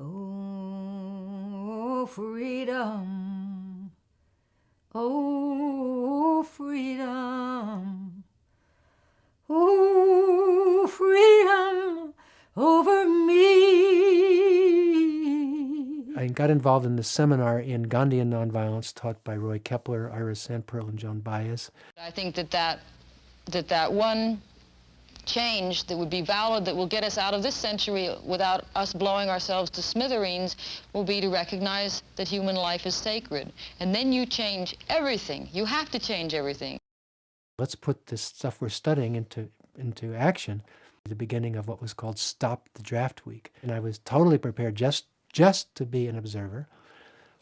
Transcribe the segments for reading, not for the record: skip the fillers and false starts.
Oh, freedom. Oh, freedom. Oh, freedom over me. I got involved in the seminar in Gandhian nonviolence taught by Roy Kepler, Iris Sandperl, and Joan Baez. I think that one change that would be valid, that will get us out of this century without us blowing ourselves to smithereens, will be to recognize that human life is sacred. And then you change everything. You have to change everything. Let's put this stuff we're studying into action. The beginning of what was called Stop the Draft Week. And I was totally prepared just to be an observer,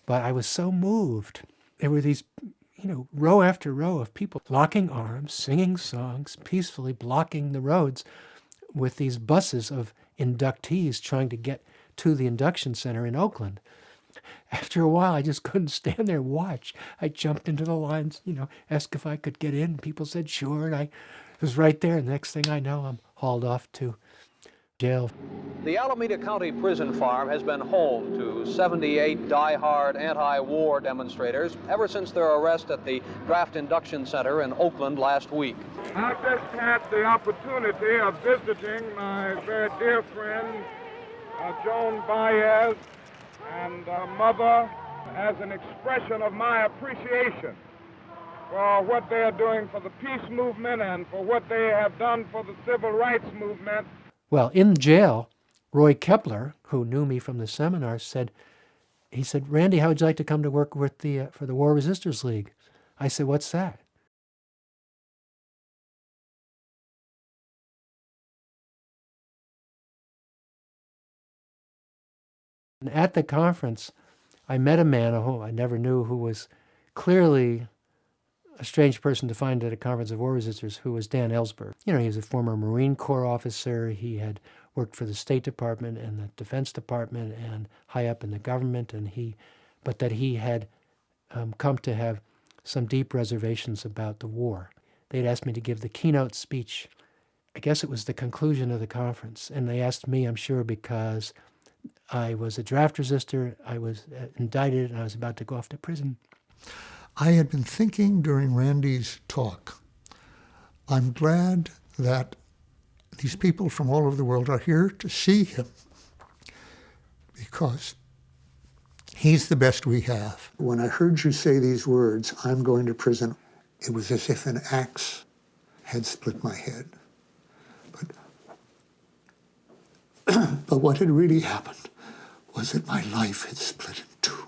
but I was so moved. There were these, row after row of people locking arms, singing songs, peacefully blocking the roads with these buses of inductees trying to get to the induction center in Oakland. After a while, I just couldn't stand there and watch. I jumped into the lines, asked if I could get in. People said sure, and I was right there. And the next thing I know, I'm hauled off to jail. The Alameda County Prison Farm has been home to 78 die-hard anti-war demonstrators ever since their arrest at the Draft Induction Center in Oakland last week. I just had the opportunity of visiting my very dear friend, Joan Baez and mother, as an expression of my appreciation for what they are doing for the peace movement and for what they have done for the civil rights movement. Well, in jail, Roy Kepler, who knew me from the seminar, said, Randy, how would you like to come to work with for the War Resisters League? I said, what's that? And at the conference, I met a man who I never knew, who was clearly a strange person to find at a conference of war resisters, who was Dan Ellsberg. He was a former Marine Corps officer. He had worked for the State Department and the Defense Department and high up in the government, but that he had come to have some deep reservations about the war. They'd asked me to give the keynote speech. I guess it was the conclusion of the conference, and they asked me, I'm sure, because I was a draft resistor, I was indicted, and I was about to go off to prison. I had been thinking during Randy's talk, I'm glad that these people from all over the world are here to see him because he's the best we have. When I heard you say these words, I'm going to prison, it was as if an axe had split my head. But what had really happened was that my life had split in two.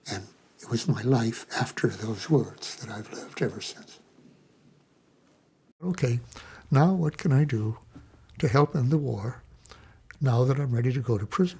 And it was my life after those words that I've lived ever since. Okay, now what can I do to help end the war now that I'm ready to go to prison?